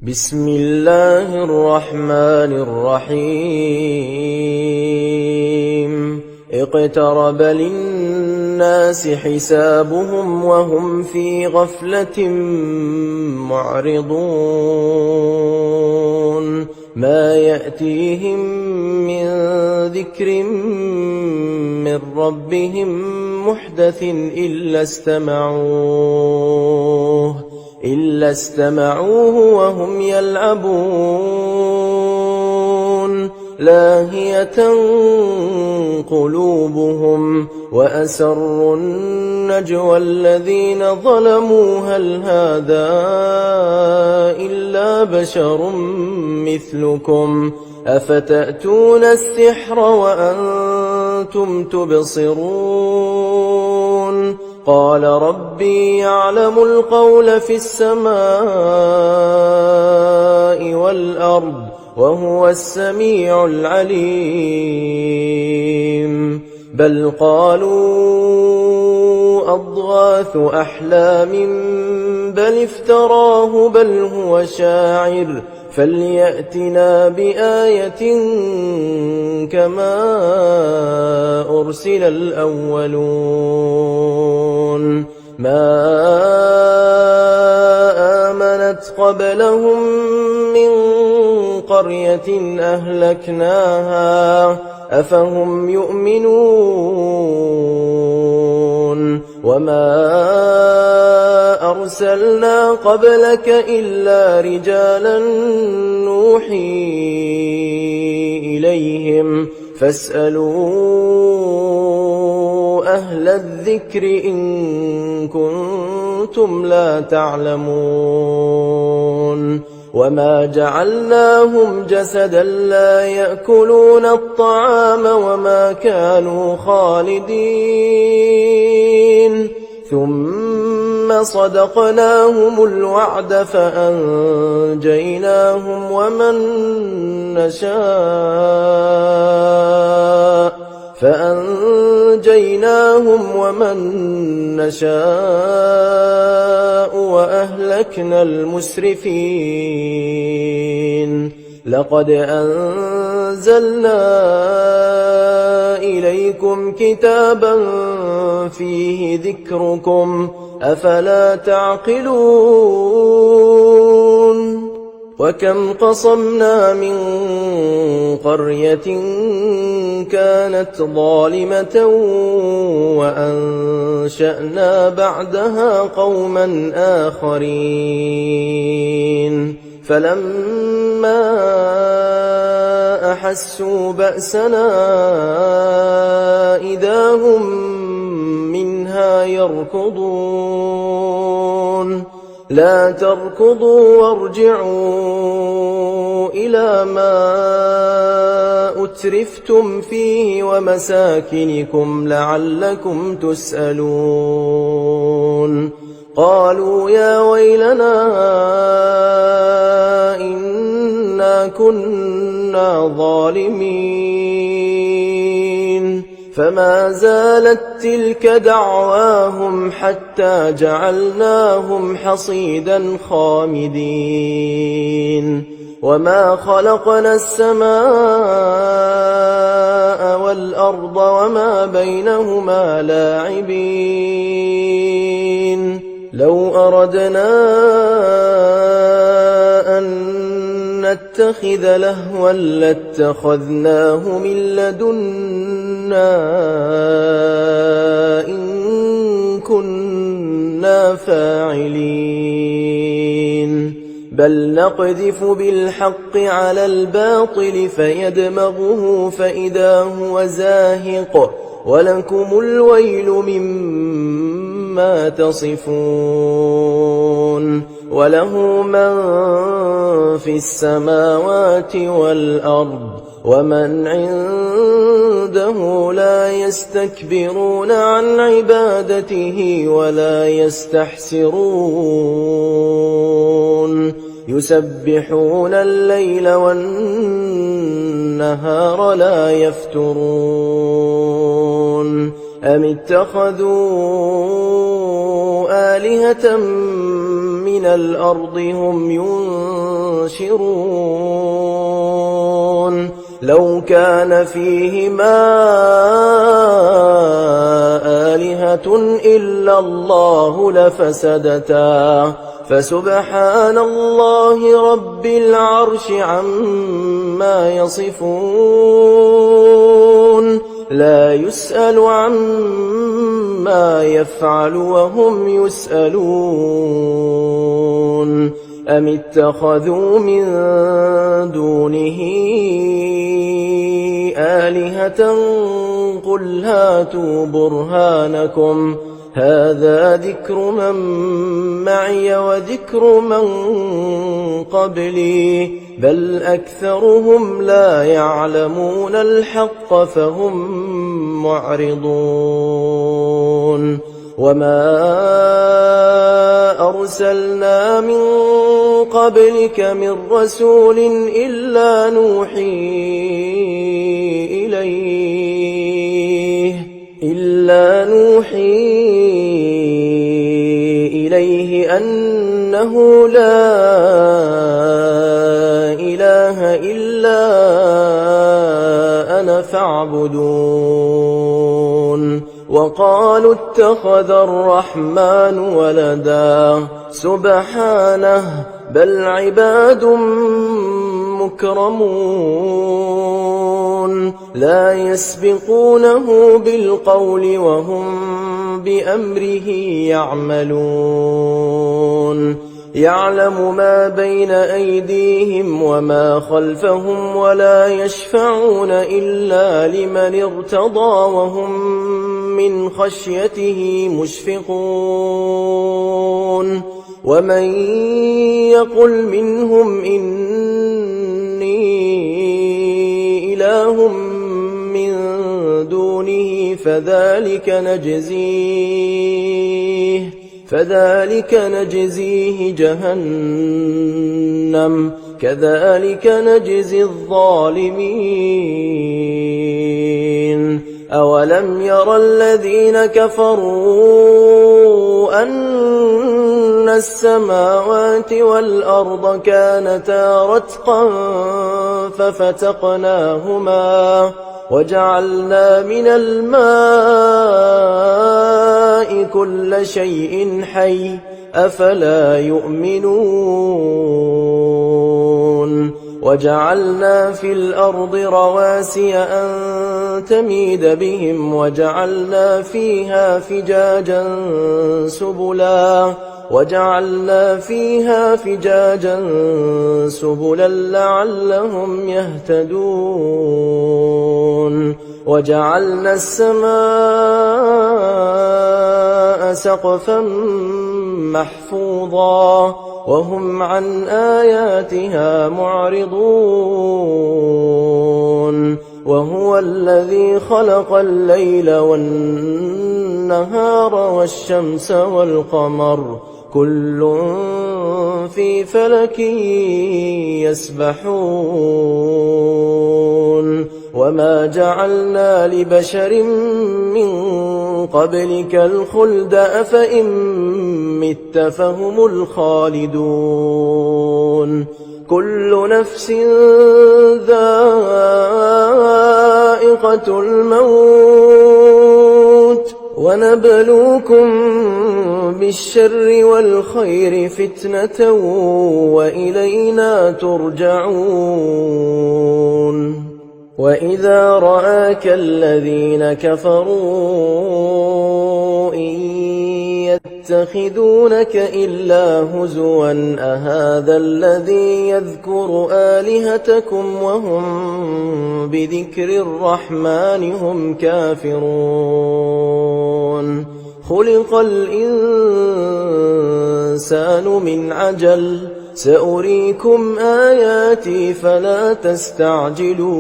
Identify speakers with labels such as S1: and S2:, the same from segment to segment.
S1: بسم الله الرحمن الرحيم اقترب للناس حسابهم وهم في غفلة معرضون ما يأتيهم من ذكر من ربهم محدث إلا استمعوه وهم يلعبون لاهية قلوبهم وأسروا النجوى الذين ظلموا هل هذا إلا بشر مثلكم أفتأتون السحر وأنتم تبصرون قال ربي يعلم القول في السماء والأرض وهو السميع العليم بل قالوا أضغاث أحلام بل افتراه بل هو شاعر فليأتنا بآية كما أرسل الأولون ما آمنت قبلهم من قرية أهلكناها أفهم يؤمنون وما أرسلنا قبلك إلا رجالا نوحي إليهم فاسألوا أهل الذكر إن كنتم لا تعلمون وما جعلناهم جسدا لا يأكلون الطعام وما كانوا خالدين ثم صدقناهم الوعد فأنجيناهم ومن نشاء وأهلكنا المسرفين لقد أنزلنا إليكم كتابا فيه ذكركم أفلا تعقلون وكم قصمنا من قرية كانت ظالمة وأنشأنا بعدها قوما آخرين فلما أحسوا بأسنا إذا هم منها يركضون لا تركضوا وارجعوا إلى ما أترفتم فيه ومساكنكم لعلكم تسألون قالوا يا ويلنا إنا كنا ظالمين فما زالت تلك دعواهم حتى جعلناهم حصيدا خامدين وما خلقنا السماء والأرض وما بينهما لاعبين لو أردنا أن نتخذ لهوا لاتخذناه من لدنا إن كنا فاعلين بل نقذف بالحق على الباطل فيدمغه فإذا هو زاهق ولكم الويل مما تصفون وله من في السماوات والأرض ومن عنده لا يستكبرون عن عبادته ولا يستحسرون يسبحون الليل والنهار لا يفترون أم اتخذوا آلهة من الأرض هم ينشرون لو كان فيهما آلهة إلا الله لفسدتا فسبحان الله رب العرش عما يصفون لا يسأل عما يفعل وهم يسألون أم اتخذوا من دونه آلهة قل هاتوا برهانكم هذا ذكر من معي وذكر من قبلي بل أكثرهم لا يعلمون الحق فهم معرضون وما أرسلنا من قبلك من رسول إلا نوحي إليه أنه لا إله إلا أنا فاعبدون وقالوا اتخذ الرحمن ولدا سبحانه بل عباد مكرمون لا يسبقونه بالقول وهم بأمره يعملون يعلم ما بين أيديهم وما خلفهم ولا يشفعون إلا لمن ارتضى وهم من خشيته مشفقون ومن يقل منهم إني إله من دونه فذلك نجزيه جهنم كذلك نجزي الظالمين أولم ير الذين كفروا أن السماوات والأرض كانتا رتقا ففتقناهما وجعلنا من الماء كل شيء حي أفلا يؤمنون وجعلنا في الأرض رواسي أن تميد بهم وجعلنا فيها فجاجا سبلا لعلهم يهتدون وجعلنا السماء سقفا محفوظا وهم عن آياتها معرضون وهو الذي خلق الليل والنهار والشمس والقمر كل في فلك يسبحون وما جعلنا لبشر من قبلك الخلد أفإن مت فهم الخالدون كل نفس ذائقة الموت ونبلوكم بالشر والخير فتنة وإلينا ترجعون وإذا رآك الذين كفروا إن يتخذونك إلا هزوا أهذا الذي يذكر آلهتكم وهم بذكر الرحمن هم كافرون خلق الإنسان من عجل سأريكم آياتي فلا تستعجلون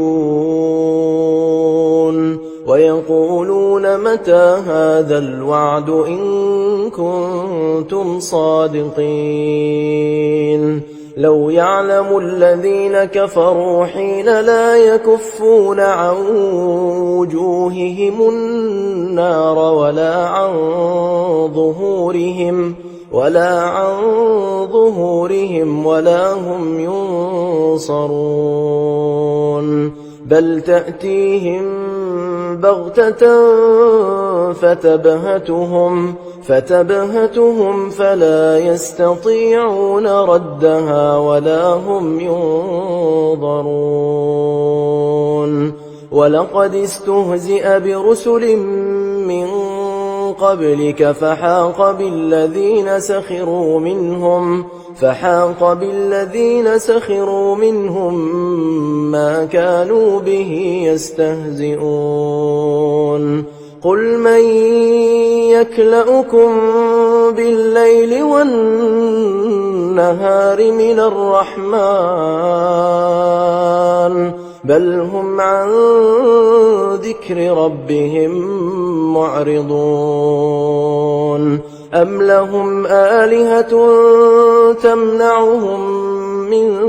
S1: ويقولون متى هذا الوعد إن كنتم صادقين لو يعلم الذين كفروا حين لا يكفون عن وجوههم النار ولا عن ولا عن ظهورهم ولا هم ينصرون بل تأتيهم بغتة فتبهتهم فلا يستطيعون ردها ولا هم ينظرون ولقد استهزئ برسل من قبلك فحاق بالذين سخروا منهم ما كانوا به يستهزئون قل من يكلؤكم بالليل والنهار من الرحمن بل هم عن ذكر ربهم معرضون أم لهم آلهة تمنعهم من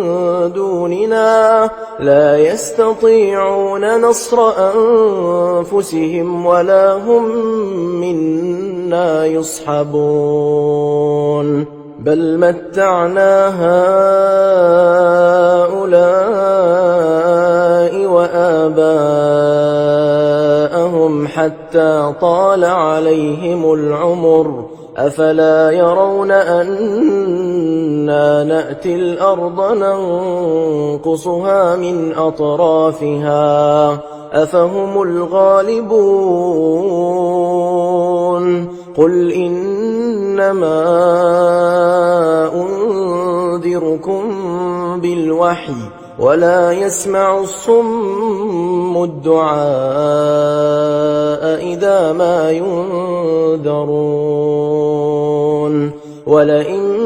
S1: دوننا لا يستطيعون نصر أنفسهم ولا هم منا يصحبون بل متعنا هؤلاء وآباءهم حتى طال عليهم العمر أفلا يرون أنا نأتي الأرض ننقصها من أطرافها أفهم الغالبون قل إنما أنذركم بالوحي ولا يسمع الصم الدعاء إذا ما ينذرون ولئن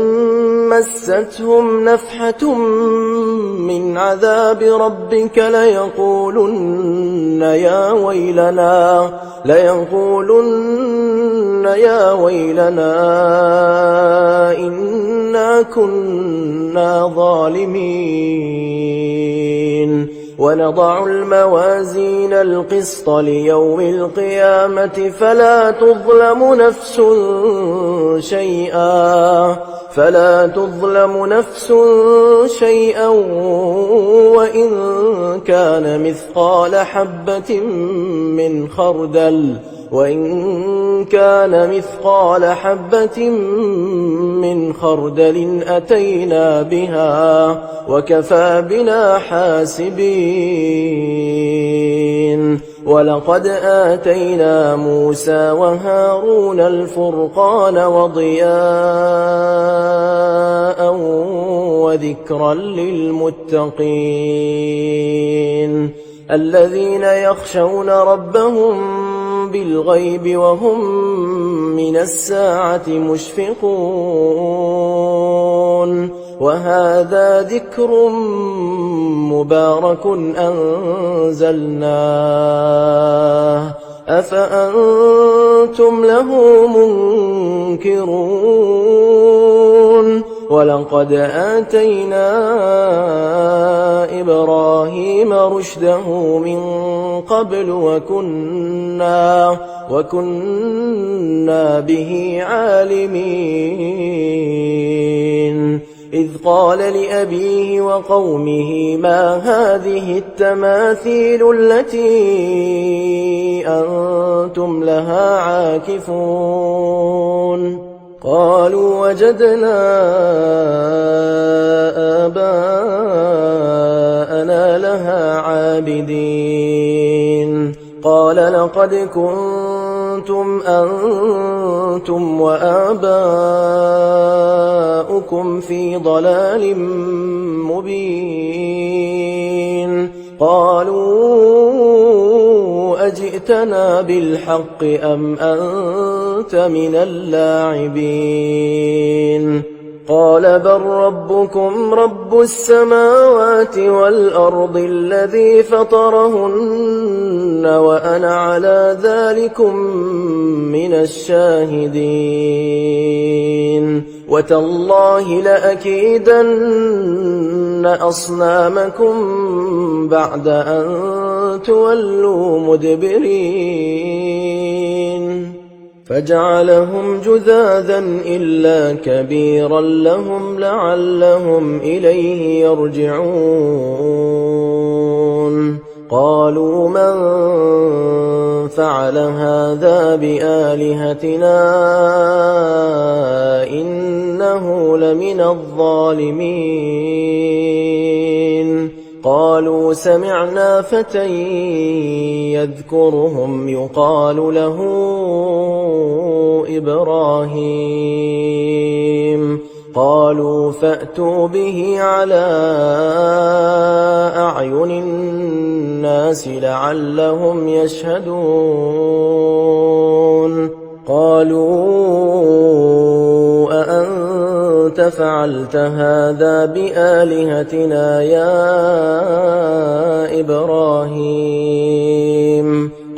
S1: مستهم نفحة من عذاب ربك ليقولن يا ويلنا إنا كنا ظالمين ونضع الموازين القسط ليوم القيامة فلا تظلم نفس شيئا وإن كان مثقال حبة من خردل أتينا بها وكفى بنا حاسبين ولقد آتينا موسى وهارون الفرقان وضياء وذكرا للمتقين الذين يخشون ربهم بالغيب وهم من الساعة مشفقون وهذا ذكر مبارك أنزلناه أفأنتم له منكرون ولقد آتينا إبراهيم رشده من قبل وكنا به عالمين إذ قال لأبيه وقومه ما هذه التماثيل التي أنتم لها عاكفون قالوا وجدنا آباءنا لها عابدين قال لقد كنتم أنتم وآباؤكم في ضلال مبين قالوا أجئتنا بالحق أم أنت من اللاعبين قال بل ربكم رب السماوات والأرض الذي فطرهن وأنا على ذلكم من الشاهدين وتالله لأكيدن أصنامكم بعد أن تولوا مدبرين فجعلهم جذاذا إلا كبيرا لهم لعلهم إليه يرجعون قالوا من فعل هذا بآلهتنا إنه لمن الظالمين قالوا سمعنا فتى يذكرهم يقال له إبراهيم قالوا فأتوا به على أعين الناس لعلهم يشهدون قالوا أأنت فعلت هذا بآلهتنا يا إبراهيم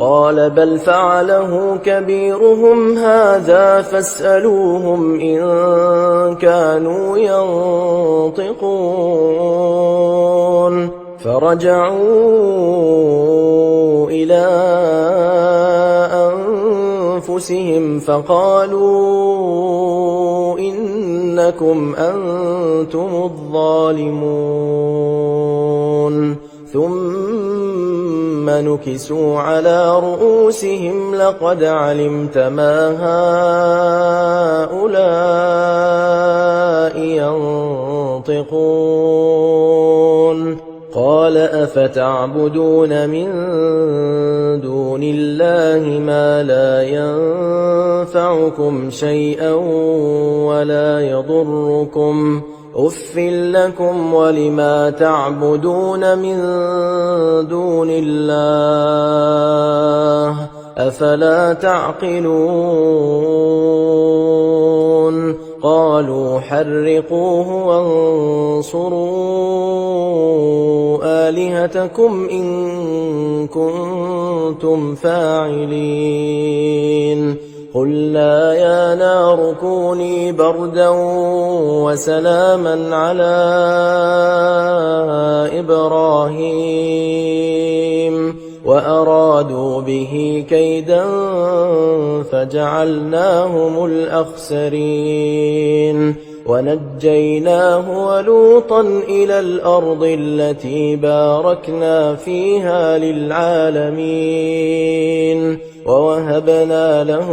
S1: قال بل فعله كبيرهم هذا فاسألوهم إن كانوا ينطقون فرجعوا إلى أنفسهم فقالوا إنكم أنتم الظالمون ثم نكسوا على رؤوسهم لقد علمت ما هؤلاء ينطقون قال أفتعبدون من دون الله ما لا ينفعكم شيئا ولا يضركم أف لكم ولما تعبدون من دون الله أفلا تعقلون قالوا حرقوه وانصروا آلهتكم إن كنتم فاعلين قلنا يا نار كوني بردا وسلاما على إبراهيم وأرادوا به كيدا فجعلناهم الأخسرين ونجيناه ولوطا إلى الأرض التي باركنا فيها للعالمين ووهبنا له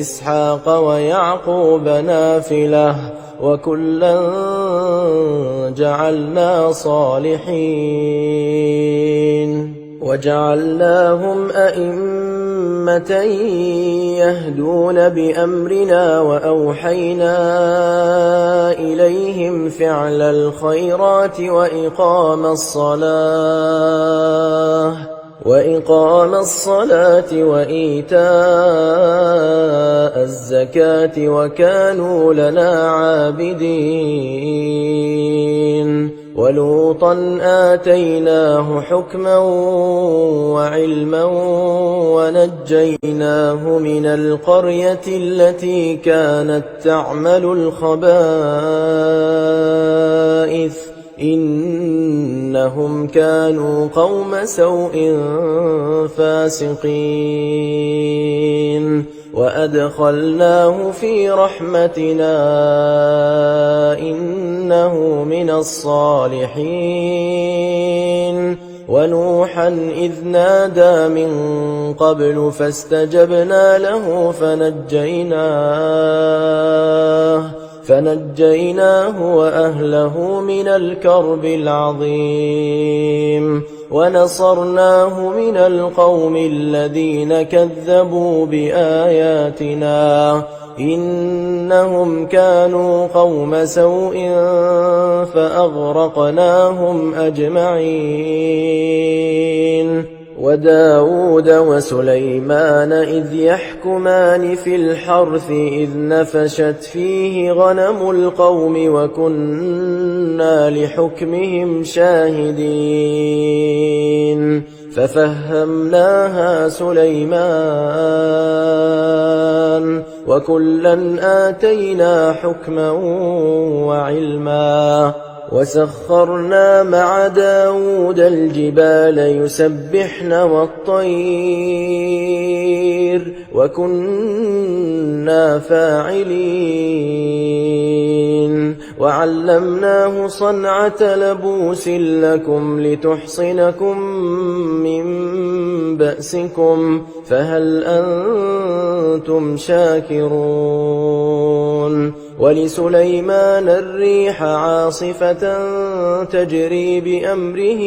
S1: إسحاق ويعقوب نافلة وكلا جعلنا صالحين وجعلناهم أئمة يهدون بأمرنا وأوحينا إليهم فعل الخيرات وإقام الصلاة وإيتاء الزكاة وكانوا لنا عابدين ولوطا آتيناه حكما وعلما ونجيناه من القرية التي كانت تعمل الخبائث إنهم كانوا قوم سوء فاسقين وأدخلناه في رحمتنا إنه من الصالحين ونوحا إذ نادى من قبل فاستجبنا له فنجيناه وأهله من الكرب العظيم ونصرناه من القوم الذين كذبوا بآياتنا إنهم كانوا قوم سوء فأغرقناهم أجمعين وداود وسليمان إذ يحكمان في الحرث إذ نفشت فيه غنم القوم وكنا لحكمهم شاهدين ففهمناها سليمان وكلا آتينا حكما وعلما وسخرنا مع داود الجبال يسبحن والطير وكنا فاعلين وعلمناه صنعة لبوس لكم لتحصنكم من بأسكم فهل أنتم شاكرون ولسليمان الريح عاصفة تجري بأمره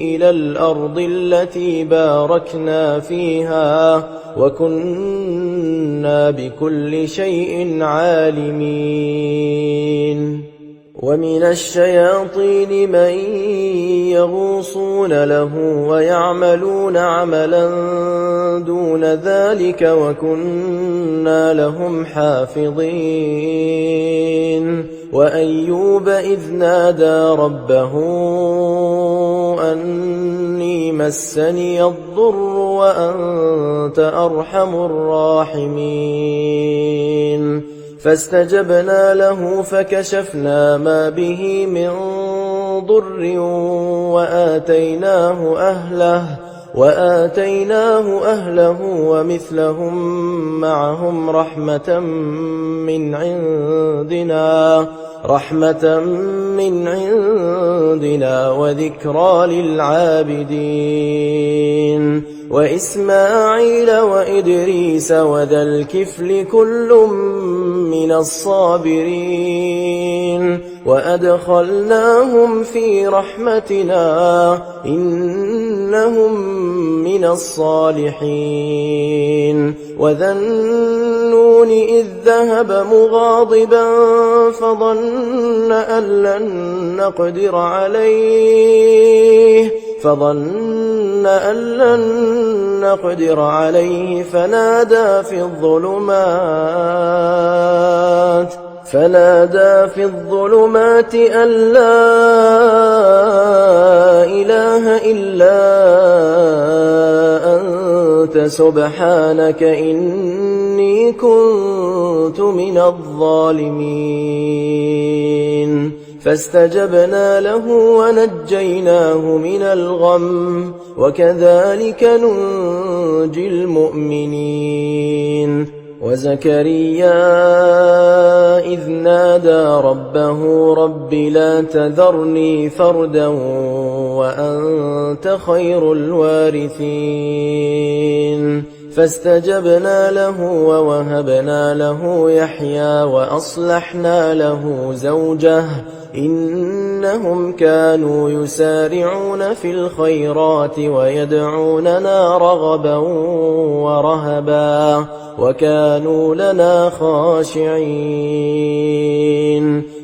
S1: إلى الأرض التي باركنا فيها وكنا بكل شيء عالمين ومن الشياطين من يغوصون له ويعملون عملا دون ذلك وكنا لهم حافظين وأيوب إذ نادى ربه أني مسني الضر وأنت أرحم الراحمين فاستجبنا له فكشفنا ما به من ضر وآتيناه أهله ومثلهم معهم رحمة من عندنا وذكرى للعابدين وإسماعيل وإدريس وذا الكفل كل من الصابرين وأدخلناهم في رحمتنا إنهم من الصالحين وذا النون إذ ذهب مغاضبا فظن أن لن نقدر عليه فنادى في الظلمات أن لا إله إلا أنت سبحانك إني كنت من الظالمين فاستجبنا له ونجيناه من الغم وكذلك ننجي المؤمنين وزكريا إذ نادى ربه رب لا تذرني فردا وأنت خير الوارثين فاستجبنا له ووهبنا له يحيى وأصلحنا له زوجه إنهم كانوا يسارعون في الخيرات ويدعوننا رغبا ورهبا وكانوا لنا خاشعين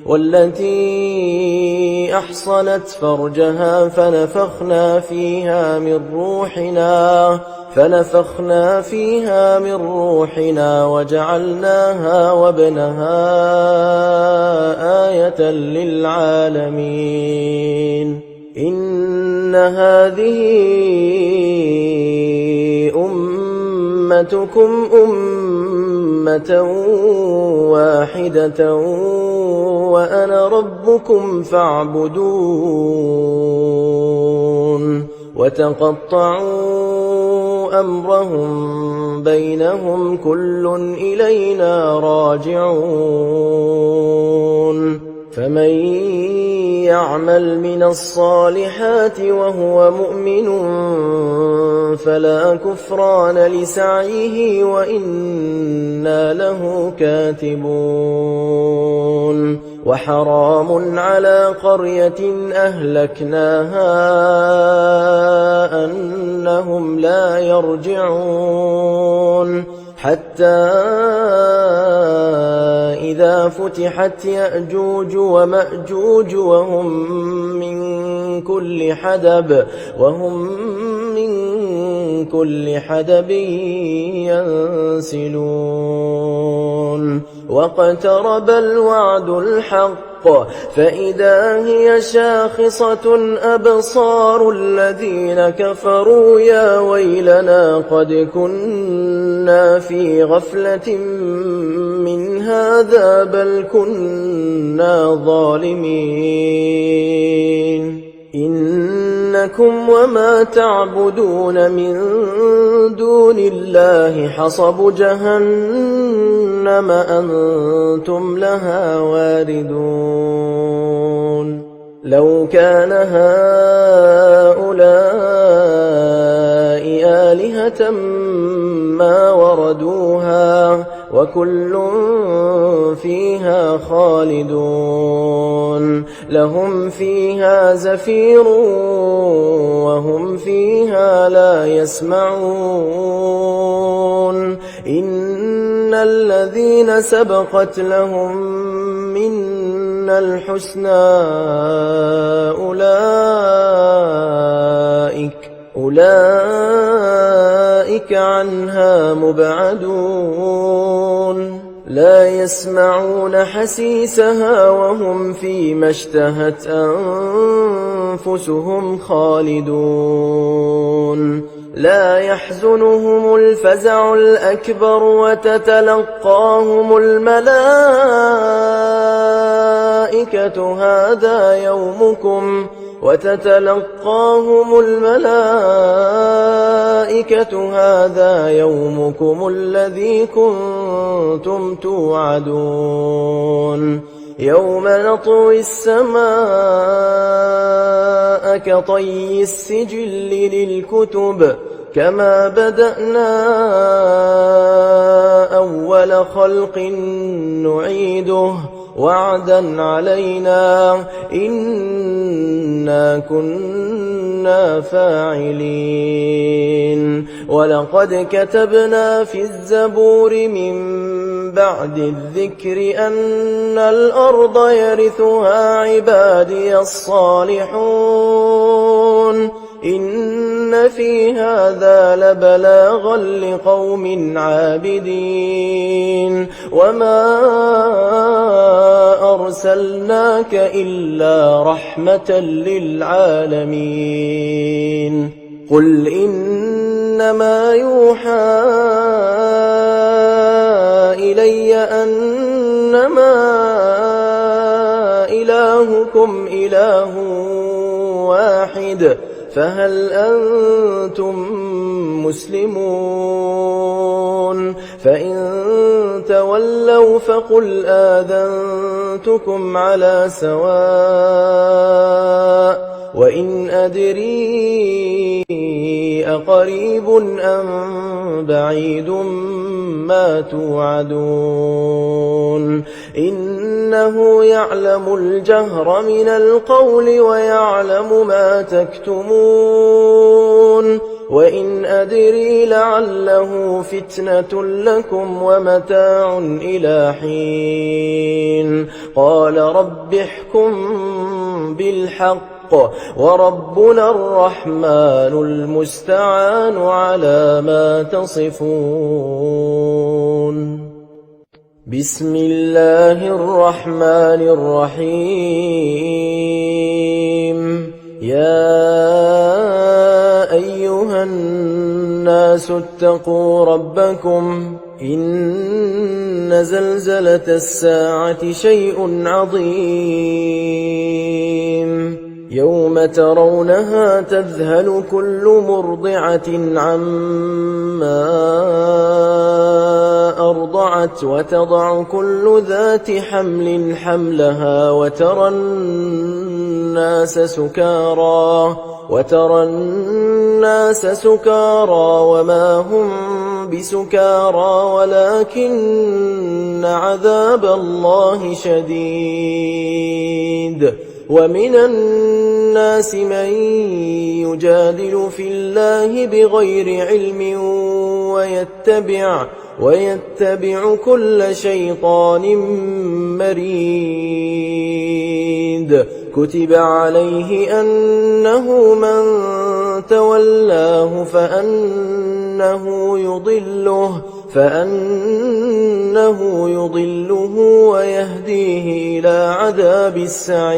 S1: والتي أحصنت فرجها فنفخنا فيها من روحنا وجعلناها وابنها آية للعالمين إن هذه أمتكم أمة واحدة وأنا ربكم فاعبدون وتقطعوا أمرهم بينهم كل إلينا راجعون فمن يعمل من الصالحات وهو مؤمن فلا كفران لسعيه وإنا له كاتبون وحرام على قرية أهلكناها أنهم لا يرجعون حتى إذا فتحت يأجوج ومأجوج وهم من كل حدب ينسلون واقترب الوعد الحق فإذا هي شاخصة أبصار الذين كفروا يا ويلنا قد كنا في غفلة من هذا بل كنا ظالمين إن إنكم وما تعبدون من دون الله حصب جهنم أنتم لها واردون لو كان هؤلاء آلهة ما وردوها وكل فيها خالدون لهم فيها زفير وهم فيها لا يسمعون إن الذين سبقت لهم منا الحسنى أولئك عنها مبعدون لا يسمعون حسيسها وهم فيما اشتهت أنفسهم خالدون لا يحزنهم الفزع الأكبر وتتلقاهم الملائكة هذا يومكم الذي كنتم توعدون يوم نطوي السماء كطي السجل للكتب كما بدأنا أول خلق نعيده وعدا علينا إنا كنا فاعلين ولقد كتبنا في الزبور من بعد الذكر أن الأرض يرثها عبادي الصالحون إن في هذا لبلاغا لقوم عابدين وما أرسلناك إلا رحمة للعالمين قل إنما يوحى إلي أنما إلهكم إله واحد فهل أنتم مسلمون فإن تولوا فقل آذنتكم على سواء وإن أدري أقريب أم بعيد ما توعدون إنه يعلم الجهر من القول ويعلم ما تكتمون وإن أدري لعله فتنة لكم ومتاع إلى حين قال رب احكم بالحق وربنا الرحمن المستعان على ما تصفون بسم الله الرحمن الرحيم يا أيها الناس اتقوا ربكم إن زلزلة الساعة شيء عظيم يوم ترونها تذهل كل مرضعة عما أرضعت وتضع كل ذات حمل حملها وترى الناس سكارى وما هم بسكارى ولكن عذاب الله شديد ومن الناس من يجادل في الله بغير علم ويتبع كل شيطان مريد كتب عليه أنه من تولاه فأنه يضله ويهديه إلى عذاب السعير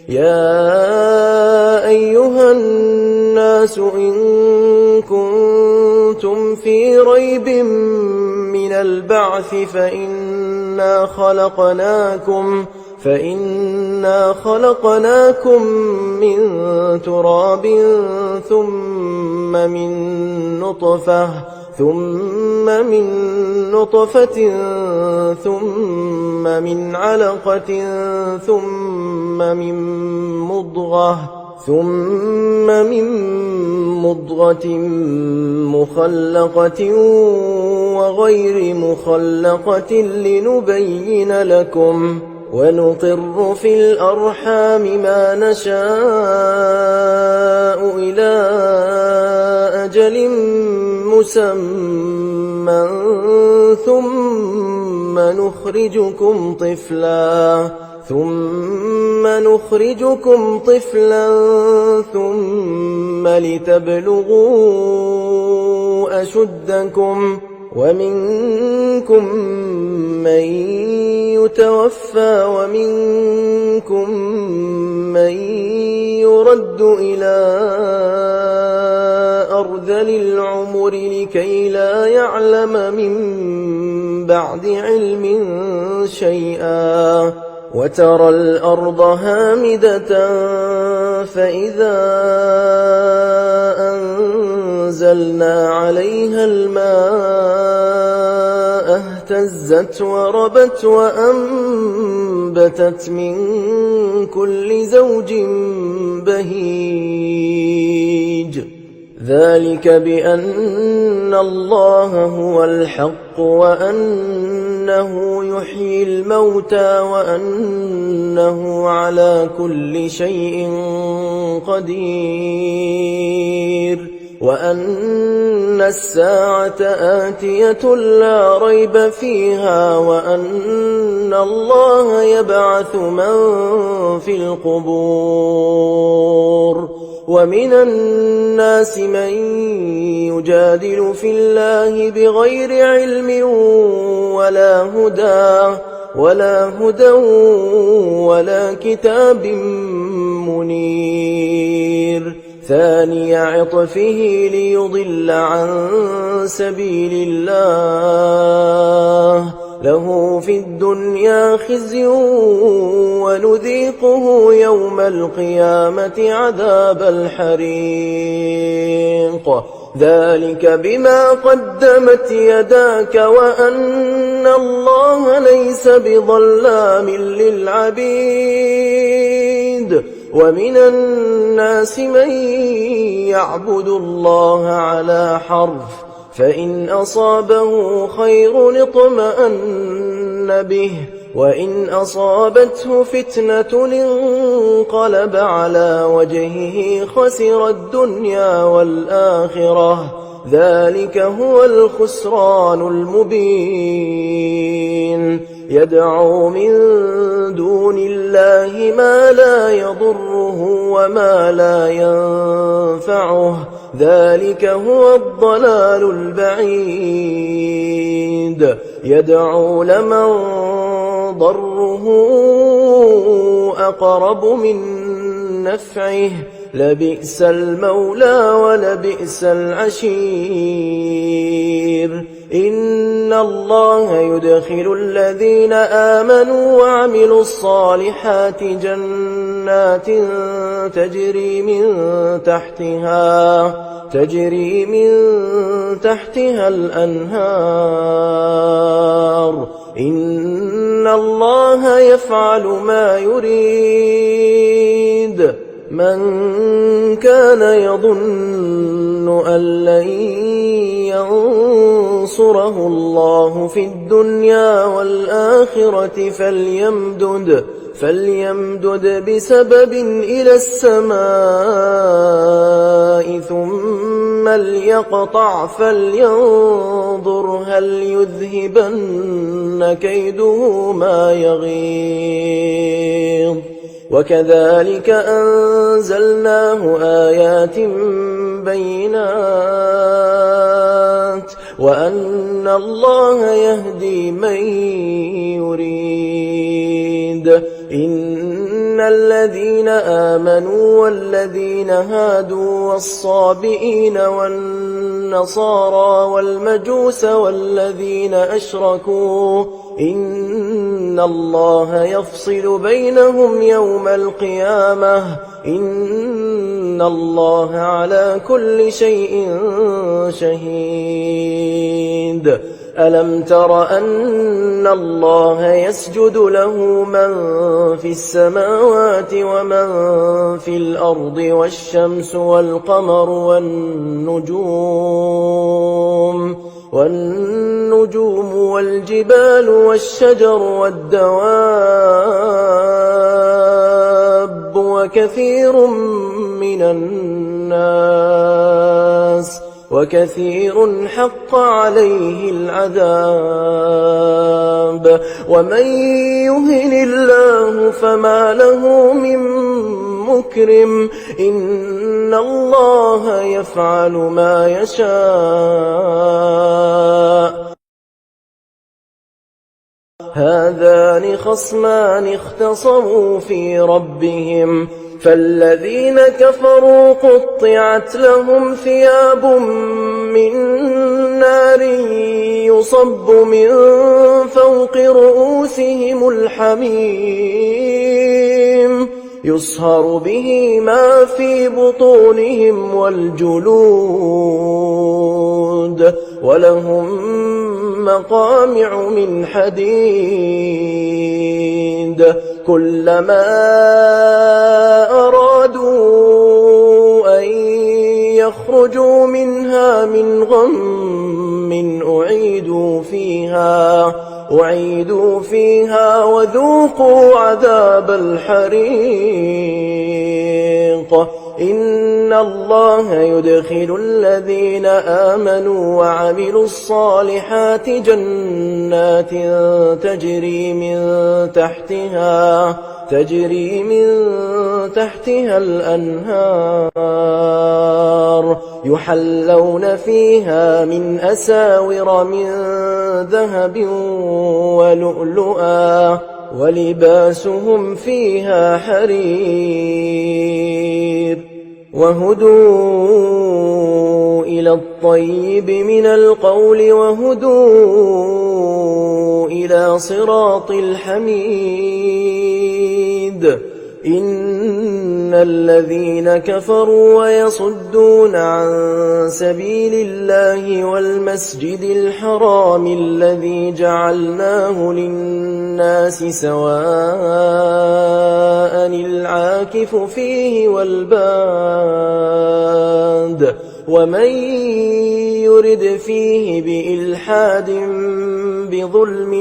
S1: يا أيها الناس إن كنتم في ريب فإنا خلقناكم من تراب ثم من نطفة ثم من علقة ثم من مضغة مخلقة وغير مخلقة لنبين لكم ونقر في الأرحام ما نشاء إلى أجل مسمى ثم نخرجكم طفلا ثم لتبلغوا أشدكم ومنكم من يتوفى ومنكم من يرد إلى أرذل العمر لكي لا يعلم من بعد علم شيئا وترى الأرض هامدة فإذا أنزلنا عليها الماء اهتزت وربت وأنبتت من كل زوج بهيج ذلك بأن الله هو الحق وأنه يحيي الموتى وأنه على كل شيء قدير وأن الساعة آتية لا ريب فيها وأن الله يبعث من في القبور ومن الناس من يجادل في الله بغير علم ولا هدى ولا كتاب منير ثاني عطفه ليضل عن سبيل الله له في الدنيا خزي ونذيقه يوم القيامة عذاب الحريق ذلك بما قدمت يداك وأن الله ليس بظلام للعبيد ومن الناس من يعبد الله على حرف فإن أصابه خير اطمأن به وإن أصابته فتنة انقلب على وجهه خسر الدنيا والآخرة ذلك هو الخسران المبين يدعو من دون الله ما لا يضره وما لا ينفعه ذلك هو الضلال البعيد يدعو لمن ضره أقرب من نفعه لبئس المولى ولبئس العشير إن الله يدخل الذين آمنوا وعملوا الصالحات جنات تجري من تحتها الأنهار إن الله يفعل ما يريد من كان يظن أن لن ينصره الله في الدنيا والآخرة فليمدد بسبب إلى السماء ثم ليقطع فلينظر هل يذهبن كيده ما يغيظ وكذلك أنزلناه آيات بينات وأن الله يهدي من يريد إن الذين آمنوا والذين هادوا والصابئين والنصارى والمجوس والذين أشركوا إن إن الله يفصل بينهم يوم القيامة إن الله على كل شيء شهيد ألم تر أن الله يسجد له من في السماوات ومن في الأرض والشمس والقمر والنجوم والجبال والشجر والدواب وكثير حق عليه العذاب ومن يهن الله فما له من مكرم إن الله يفعل ما يشاء هذان خصمان اختصموا في ربهم فالذين كفروا قطعت لهم ثياب من نار يصب من فوق رؤوسهم الحميم يصهر به ما في بطونهم والجلود ولهم مقامع من حديد كلما أرادوا أن يخرجوا منها من غم أعيدوا فيها وذوقوا عذاب الحريق إن الله يدخل الذين آمنوا وعملوا الصالحات جنات تجري من تحتها الأنهار يحلون فيها من أساور من ذهب ولؤلؤا ولباسهم فيها حرير وهدوا إلى الطيب من القول وهدوا إلى صراط الحميد إن الذين كفروا ويصدون عن سبيل الله والمسجد الحرام الذي جعلناه للناس سواء العاكف فيه والباد ومن يرد فيه بإلحاد بظلم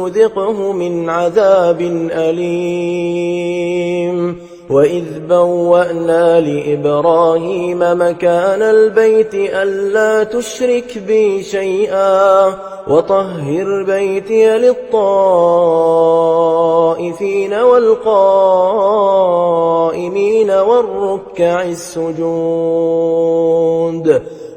S1: نذقه من عذاب أليم وإذ بوأنا لإبراهيم مكان البيت ألا تشرك بي شيئا وطهر بيتي للطائفين والقائمين والركع السجود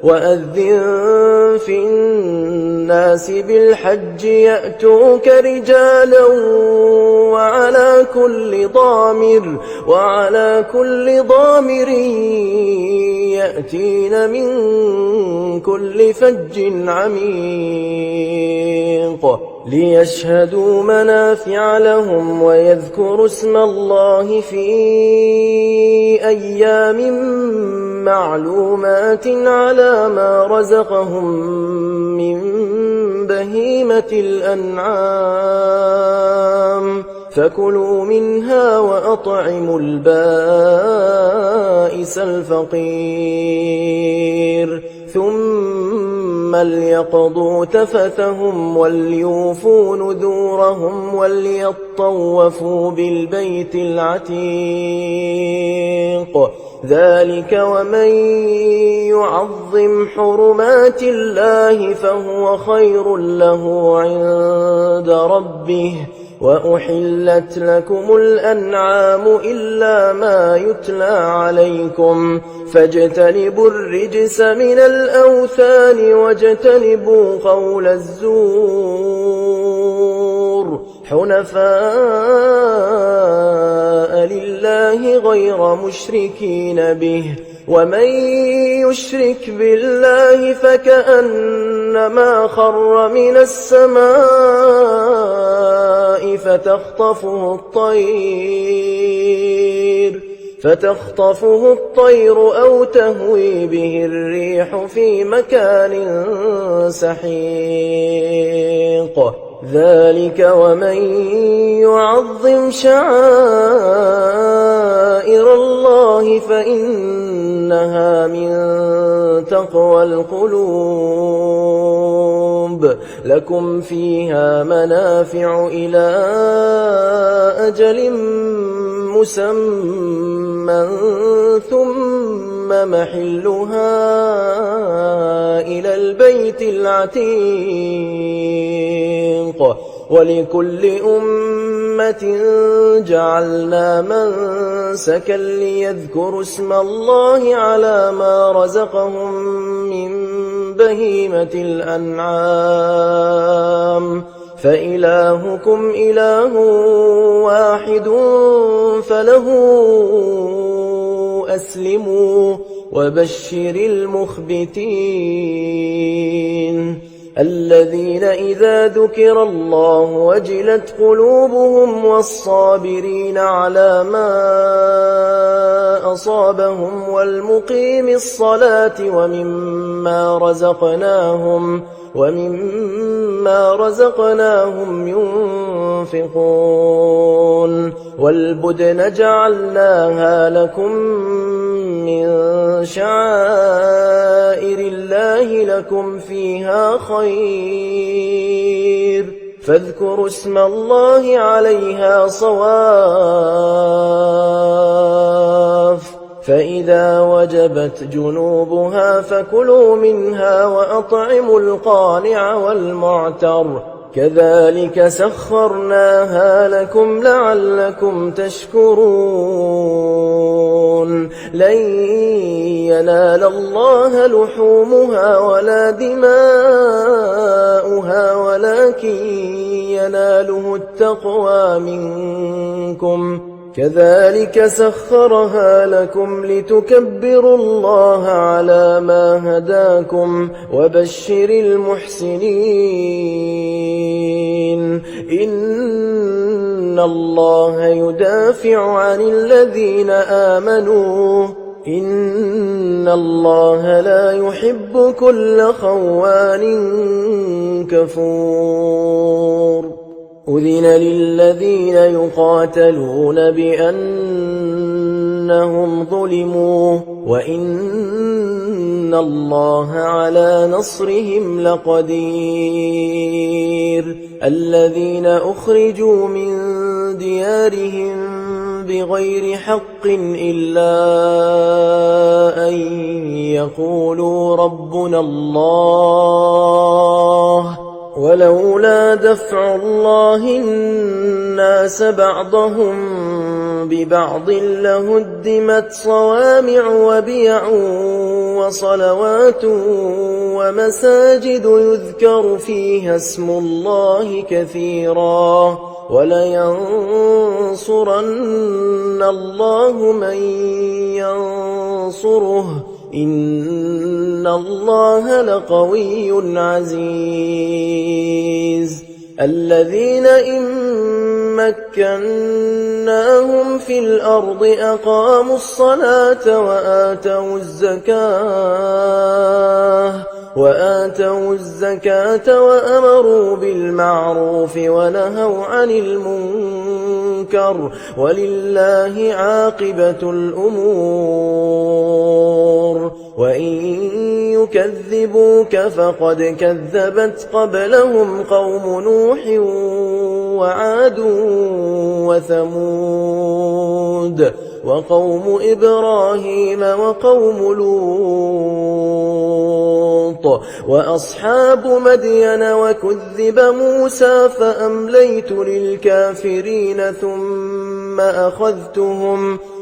S1: وأذن في الناس بالحج يأتوك رجالا وعلى كل ضامر يأتين من كل فج عميق ليشهدوا منافع لهم ويذكروا اسم الله في أيام معلومات على ما رزقهم من بهيمة الأنعام فكلوا منها وأطعموا البائس الفقير ثم ليقضوا تفثهم وليوفوا نذورهم وليطوفوا بالبيت العتيق ذلك ومن يعظم حرمات الله فهو خير له عند ربه وأحلت لكم الأنعام إلا ما يتلى عليكم فاجتنبوا الرجس من الأوثان واجتنبوا قول الزور حنفاء لله غير مشركين به ومن يشرك بالله فكأنما خر من السماء فتخطفه الطير أو تهوي به الريح في مكان سحيق ذلك ومن يعظم شعائر الله فإنها من تقوى القلوب لكم فيها منافع إلى أجل مسمى ثم محلها إلى البيت العتيق ولكل أمة جعلنا منسكا ليذكروا اسم الله على ما رزقهم من بهيمة الأنعام فإلهكم إله واحد فله أسلموا وبشر المخبتين الذين إذا ذكر الله وجلت قلوبهم والصابرين على ما أصابهم والمقيم الصلاة ومما رزقناهم ينفقون والبدن جعلناها لكم من شعائر الله لكم فيها خير فاذكروا اسم الله عليها صواف فإذا وجبت جنوبها فكلوا منها وأطعموا القانع والمعتر كذلك سخرناها لكم لعلكم تشكرون لن ينال الله لحومها ولا دماؤها ولكن يناله التقوى منكم كذلك سخرها لكم لتكبروا الله على ما هداكم وبشر المحسنين إن الله يدافع عن الذين آمنوا إن الله لا يحب كل خوان كفور أذن للذين يقاتلون بأنهم ظلموا وإن الله على نصرهم لقدير الذين أخرجوا من ديارهم بغير حق إلا أن يقولوا ربنا الله ولولا دفع الله الناس بعضهم ببعض لهدمت صوامع وبيع وصلوات ومساجد يذكر فيها اسم الله كثيرا ولينصرن الله من ينصره إن الله لقوي عزيز الذين إن مكناهم في الأرض أقاموا الصلاة وآتوا الزكاة وأمروا بالمعروف ونهوا عن المنكر ولله عاقبة الأمور وإن يكذبوك فقد كذبت قبلهم قوم نوح وعاد وثمود وقوم إبراهيم وقوم لوط وأصحاب مدين وكذب موسى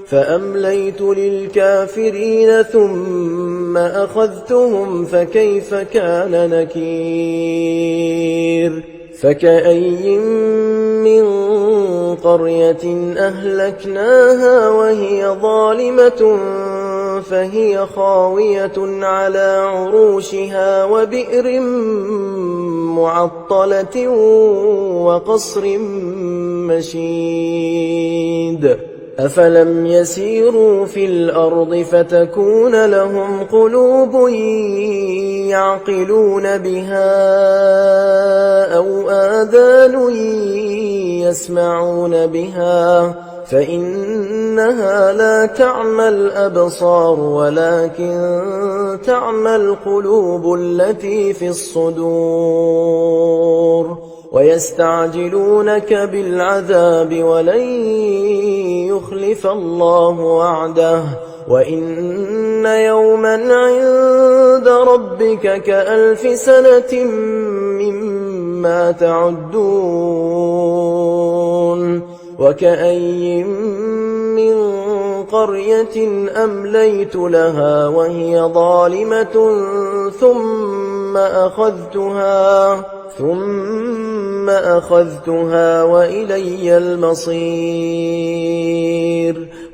S1: فأمليت للكافرين ثم أخذتهم فكيف كان نكير فكأي من قرية أهلكناها وهي ظالمة فهي خاوية على عروشها وبئر معطلة وقصر مشيد أفلم يسيروا في الأرض فتكون لهم قلوب يعقلون بها أو آذان يسمعون بها فإنها لا تعمى الأبصار ولكن تعمى القلوب التي في الصدور ويستعجلونك بالعذاب ولن يخلف الله وعده وإن يوما عند ربك كألف سنة مما تعدون وكأي من قرية أمليت لها وهي ظالمة ثم أخذتها وإلي المصير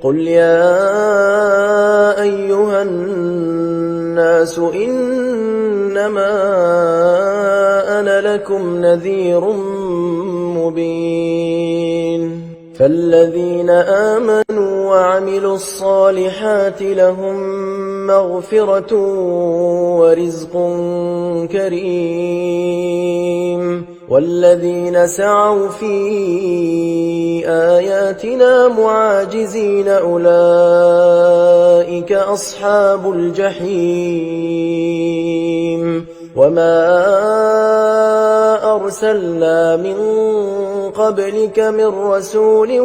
S1: قل يا أيها الناس إنما أنا لكم نذير مبين فالذين آمنوا وعملوا الصالحات لهم مغفرة ورزق كريم والذين سعوا في آياتنا معاجزين أولئك أصحاب الجحيم وما أرسلنا من قبلك من رسول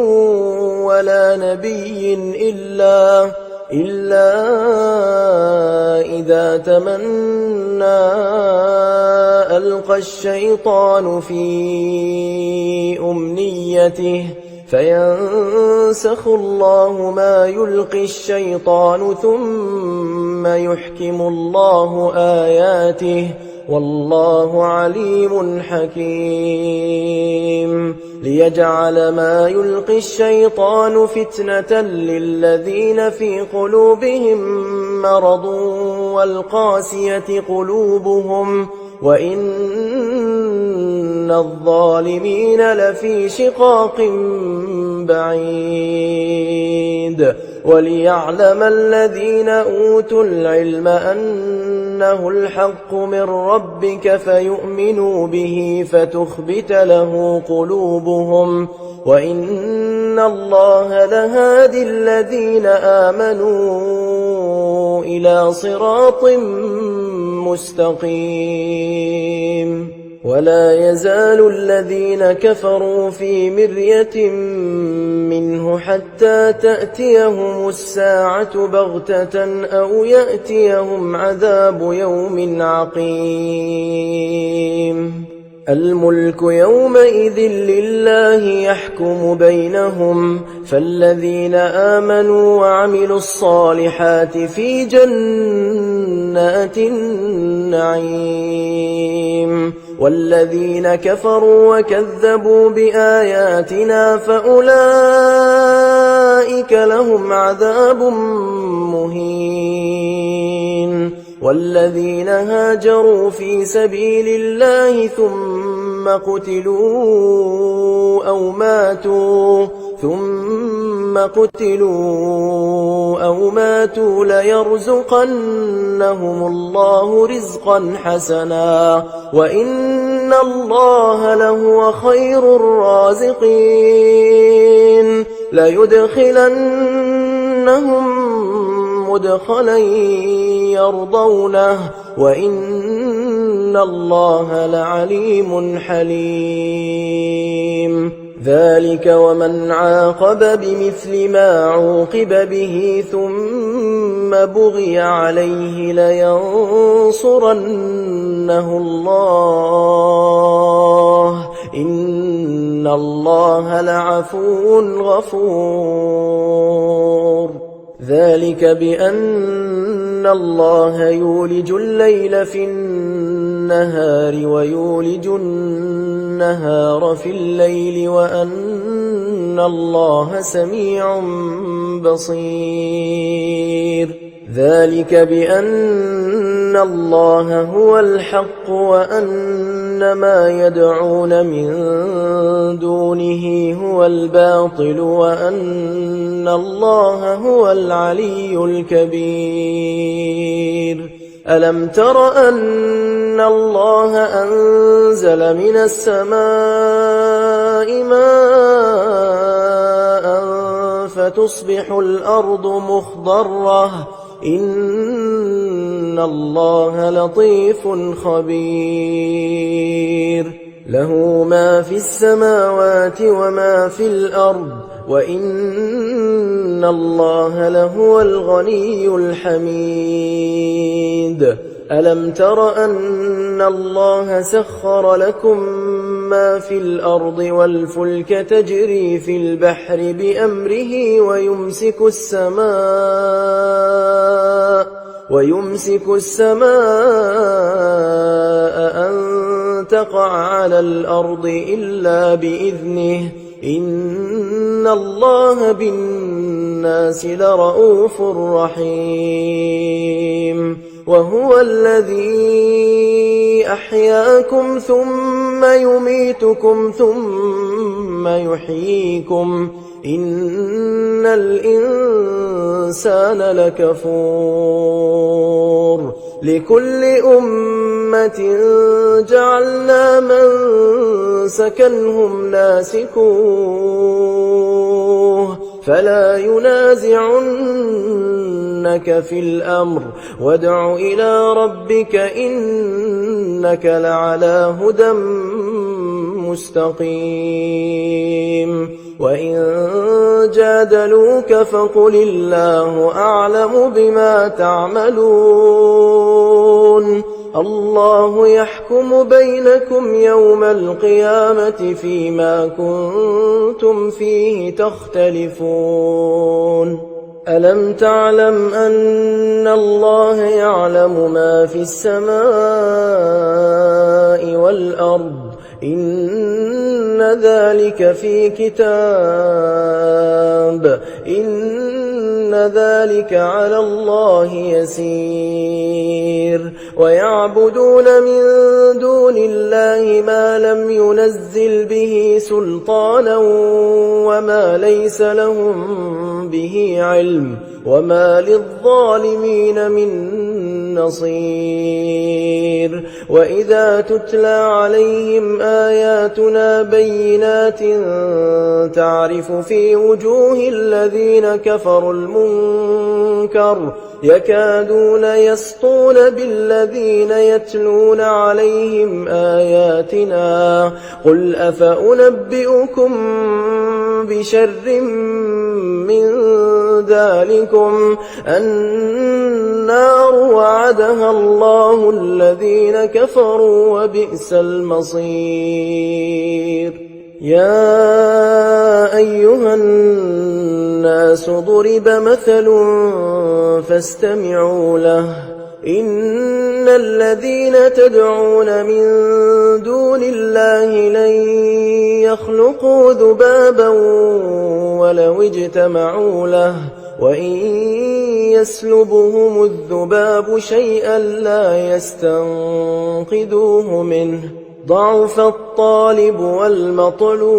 S1: ولا نبي إلا إذا تمنى ألقى الشيطان في أمنيته فينسخ الله ما يلقي الشيطان ثم يحكم الله آياته والله عليم حكيم ليجعل ما يلقي الشيطان فتنة للذين في قلوبهم مرض والقاسية قلوبهم وإن الظالمين لفي شقاق بعيد وليعلم الذين أوتوا العلم أنه الحق من ربك فيؤمنوا به فتخبت له قلوبهم وإن الله لهادي الذين آمنوا إلى صراط مستقيم ولا يزال الذين كفروا في مرية منه حتى تأتيهم الساعة بغتة أو يأتيهم عذاب يوم عقيم الملك يومئذ لله يحكم بينهم فالذين آمنوا وعملوا الصالحات في جنات النعيم والذين كفروا وكذبوا بآياتنا فأولئك لهم عذاب مهين والذين هاجروا في سبيل الله ثم قتلوا أو ماتوا ليرزقنهم الله رزقا حسنا وإن الله لهو خير الرازقين ليدخلنهم مدخلا يرضونه وإن الله لعليم حليم ذلك ومن عاقب بمثل ما عوقب به ثم بغي عليه لينصرنه الله إن الله لعفو غفور ذلك بأن الله يولج الليل في النهار ويولج النهار في الليل وأن الله سميع بصير ذلك بأن الله هو الحق وأن أن ما يدعون من دونه هو الباطل وأن الله هو العلي الكبير. ألم تر أن الله أنزل من السماء ماء فتصبح الأرض مخضرة إن الله لطيف خبير. له ما في السماوات وما في الأرض وإن الله لهو الغني الحميد. ألم تر أن الله سخر لكم ما في الأرض والفلك تجري في البحر بأمره ويمسك السماء أن تقع على الأرض إلا بإذنه إن الله بالناس لرءوف رحيم. وهو الذي أحياكم ثم يميتكم ثم يحييكم إن الإنسان لكفور. لكل أمة جعلنا منسكا هم ناسكوه فلا ينازعنك في الأمر وادع إلى ربك إنك لعلى هدى مستقيم. وإن جادلوك فقل الله أعلم بما تعملون الله يحكم بينكم يوم القيامة فيما كنتم فيه تختلفون. ألم تعلم أن الله يعلم ما في السماء والأرض إن ذلك في كتاب إن ذلك على الله يسير. ويعبدون من دون الله ما لم ينزل به سلطانا وما ليس لهم به علم وما للظالمين من نصير. وإذا تتلى عليهم آياتنا بينات تعرف في وجوه الذين كفروا المنكر يكادون يسطون بالذين يتلون عليهم آياتنا قل أفأنبئكم بشر من ذلكم النار وعدها الله الذين كفروا وبئس المصير. يا أيها الناس ضرب مثل فاستمعوا له إن الذين تدعون من دون الله لن يخلقوا ذبابا ولو اجتمعوا له وإن يسلبهم الذباب شيئا لا يستنقذوه منه ضعف الطالب والمطلوب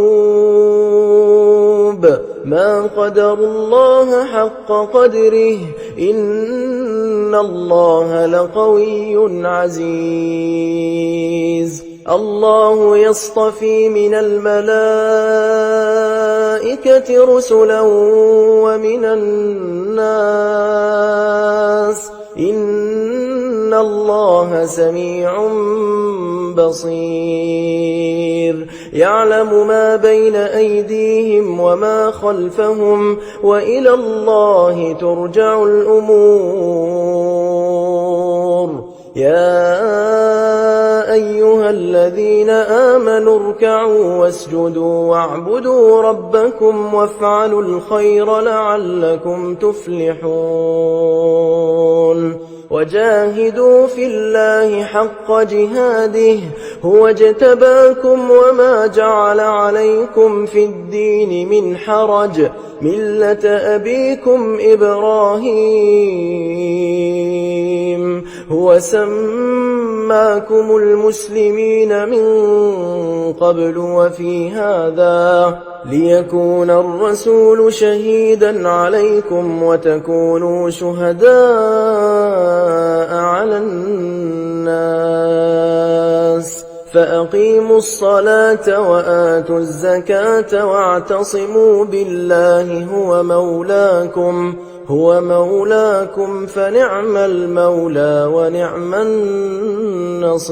S1: ما قدروا الله حق قدره إن الله لقوي عزيز. الله يصطفي من الملائكة رسلا ومن الناس إن الله سميع بصير. يعلم ما بين أيديهم وما خلفهم وإلى الله ترجع الأمور. يا أيها الذين آمنوا اركعوا واسجدوا واعبدوا ربكم وافعلوا الخير لعلكم تفلحون. وجاهدوا في الله حق جهاده هو اجتباكم وما جعل عليكم في الدين من حرج ملة أبيكم إبراهيم هو سماكم المسلمين من قبل وفي هذا ليكون الرسول شهيدا عليكم وتكونوا شهداء على الناس فأقيموا الصلاة وآتوا الزكاة واعتصموا بالله هو مولاكم فنعم المولى ونعم النصير.